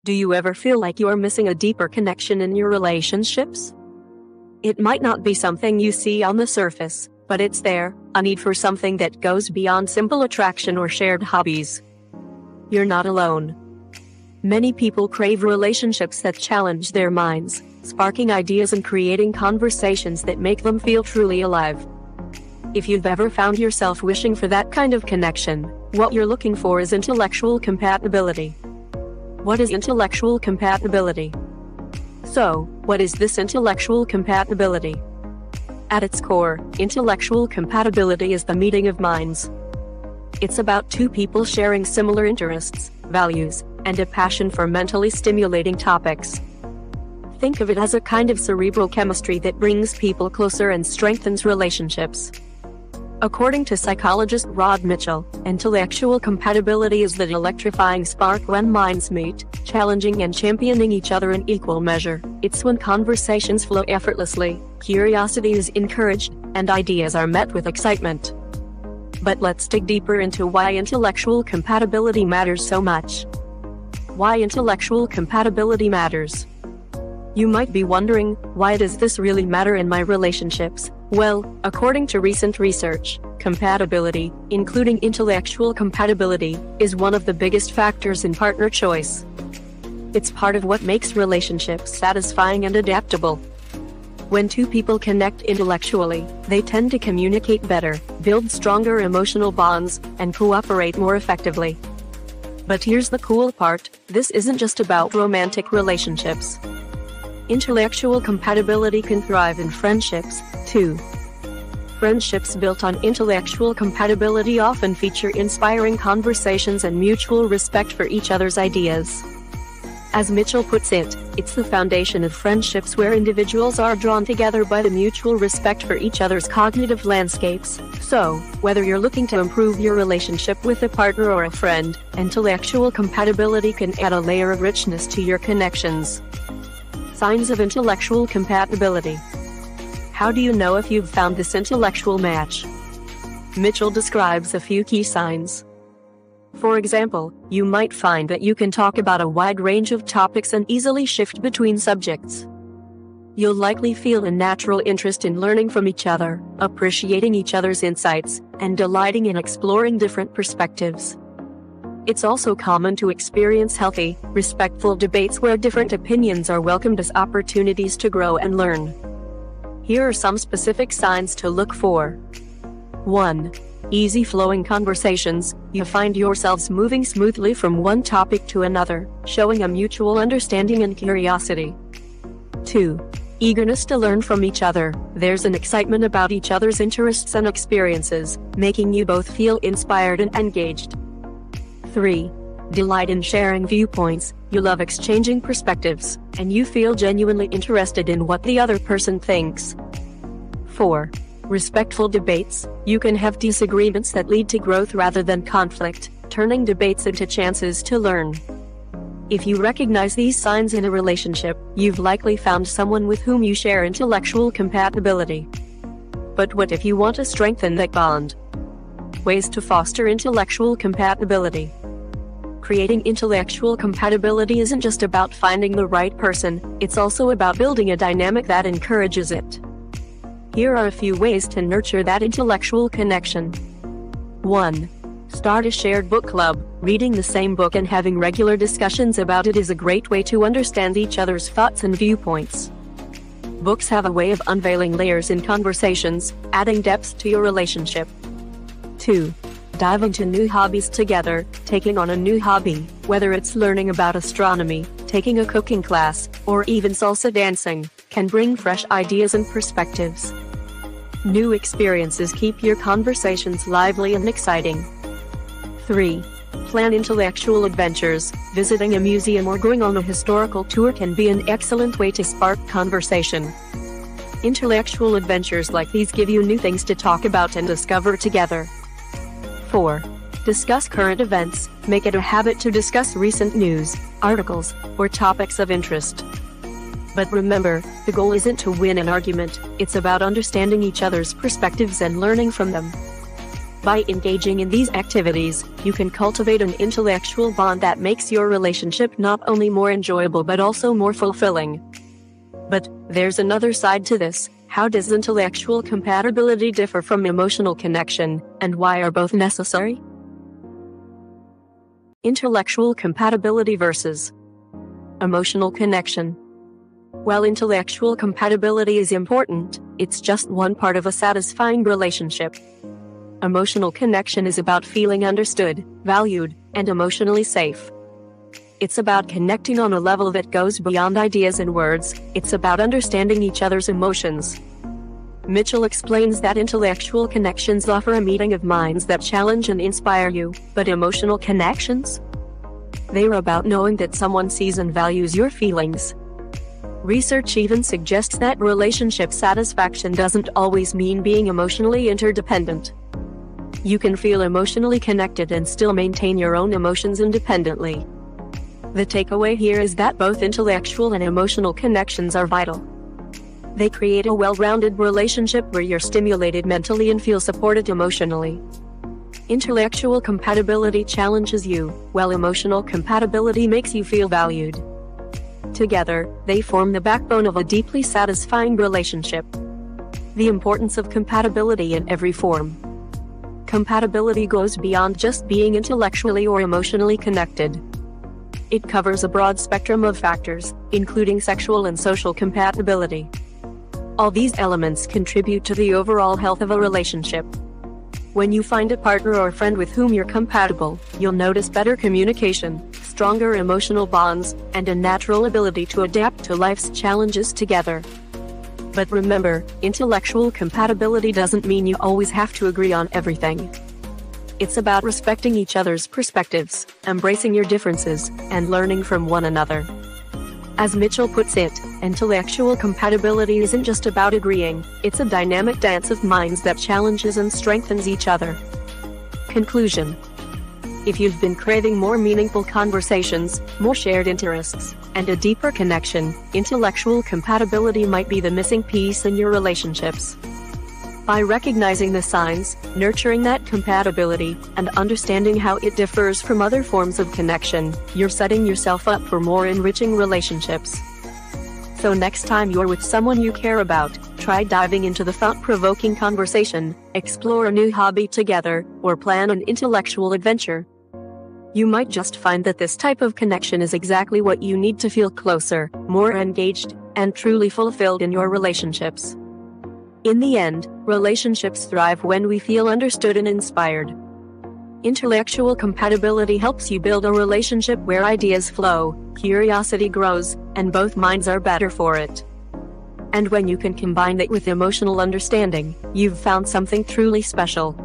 Do you ever feel like you are missing a deeper connection in your relationships? It might not be something you see on the surface, but it's there, a need for something that goes beyond simple attraction or shared hobbies. You're not alone. Many people crave relationships that challenge their minds, sparking ideas and creating conversations that make them feel truly alive. If you've ever found yourself wishing for that kind of connection, what you're looking for is intellectual compatibility. What is intellectual compatibility? So, what is this intellectual compatibility? At its core, intellectual compatibility is the meeting of minds. It's about two people sharing similar interests, values, and a passion for mentally stimulating topics. Think of it as a kind of cerebral chemistry that brings people closer and strengthens relationships. According to psychologist Rod Mitchell, intellectual compatibility is the electrifying spark when minds meet, challenging and championing each other in equal measure. It's when conversations flow effortlessly, curiosity is encouraged, and ideas are met with excitement. But let's dig deeper into why intellectual compatibility matters so much. Why intellectual compatibility matters. You might be wondering, why does this really matter in my relationships? Well, according to recent research, compatibility, including intellectual compatibility, is one of the biggest factors in partner choice. It's part of what makes relationships satisfying and adaptable. When two people connect intellectually, they tend to communicate better, build stronger emotional bonds, and cooperate more effectively. But here's the cool part, this isn't just about romantic relationships. Intellectual compatibility can thrive in friendships, too. Friendships built on intellectual compatibility often feature inspiring conversations and mutual respect for each other's ideas. As Mitchell puts it, it's the foundation of friendships where individuals are drawn together by the mutual respect for each other's cognitive landscapes. So, whether you're looking to improve your relationship with a partner or a friend, intellectual compatibility can add a layer of richness to your connections. Signs of intellectual compatibility. How do you know if you've found this intellectual match? Mitchell describes a few key signs. For example, you might find that you can talk about a wide range of topics and easily shift between subjects. You'll likely feel a natural interest in learning from each other, appreciating each other's insights, and delighting in exploring different perspectives. It's also common to experience healthy, respectful debates where different opinions are welcomed as opportunities to grow and learn. Here are some specific signs to look for. 1. Easy flowing conversations. You find yourselves moving smoothly from one topic to another, showing a mutual understanding and curiosity. 2. Eagerness to learn from each other. There's an excitement about each other's interests and experiences, making you both feel inspired and engaged. 3. Delight in sharing viewpoints. You love exchanging perspectives, and you feel genuinely interested in what the other person thinks. 4. Respectful debates. You can have disagreements that lead to growth rather than conflict, turning debates into chances to learn. If you recognize these signs in a relationship, you've likely found someone with whom you share intellectual compatibility. But what if you want to strengthen that bond? Ways to foster intellectual compatibility. Creating intellectual compatibility isn't just about finding the right person, it's also about building a dynamic that encourages it. Here are a few ways to nurture that intellectual connection. 1. Start a shared book club. Reading the same book and having regular discussions about it is a great way to understand each other's thoughts and viewpoints. Books have a way of unveiling layers in conversations, adding depth to your relationship. 2. Dive into new hobbies together. Taking on a new hobby, whether it's learning about astronomy, taking a cooking class, or even salsa dancing, can bring fresh ideas and perspectives. New experiences keep your conversations lively and exciting. 3. Plan intellectual adventures. Visiting a museum or going on a historical tour can be an excellent way to spark conversation. Intellectual adventures like these give you new things to talk about and discover together. 4. Discuss current events. Make it a habit to discuss recent news, articles, or topics of interest. But remember, the goal isn't to win an argument, it's about understanding each other's perspectives and learning from them. By engaging in these activities, you can cultivate an intellectual bond that makes your relationship not only more enjoyable but also more fulfilling. But there's another side to this. How does intellectual compatibility differ from emotional connection, and why are both necessary? Intellectual compatibility versus emotional connection. While intellectual compatibility is important, it's just one part of a satisfying relationship. Emotional connection is about feeling understood, valued, and emotionally safe. It's about connecting on a level that goes beyond ideas and words. It's about understanding each other's emotions. Mitchell explains that intellectual connections offer a meeting of minds that challenge and inspire you, but emotional connections? They're about knowing that someone sees and values your feelings. Research even suggests that relationship satisfaction doesn't always mean being emotionally interdependent. You can feel emotionally connected and still maintain your own emotions independently. The takeaway here is that both intellectual and emotional connections are vital. They create a well-rounded relationship where you're stimulated mentally and feel supported emotionally. Intellectual compatibility challenges you, while emotional compatibility makes you feel valued. Together, they form the backbone of a deeply satisfying relationship. The importance of compatibility in every form. Compatibility goes beyond just being intellectually or emotionally connected. It covers a broad spectrum of factors, including sexual and social compatibility. All these elements contribute to the overall health of a relationship. When you find a partner or friend with whom you're compatible, you'll notice better communication, stronger emotional bonds, and a natural ability to adapt to life's challenges together. But remember, intellectual compatibility doesn't mean you always have to agree on everything. It's about respecting each other's perspectives, embracing your differences, and learning from one another. As Mitchell puts it, intellectual compatibility isn't just about agreeing, it's a dynamic dance of minds that challenges and strengthens each other. Conclusion. If you've been craving more meaningful conversations, more shared interests, and a deeper connection, intellectual compatibility might be the missing piece in your relationships. By recognizing the signs, nurturing that compatibility, and understanding how it differs from other forms of connection, you're setting yourself up for more enriching relationships. So next time you're with someone you care about, try diving into the thought-provoking conversation, explore a new hobby together, or plan an intellectual adventure. You might just find that this type of connection is exactly what you need to feel closer, more engaged, and truly fulfilled in your relationships. In the end, relationships thrive when we feel understood and inspired. Intellectual compatibility helps you build a relationship where ideas flow, curiosity grows, and both minds are better for it. And when you can combine that with emotional understanding, you've found something truly special.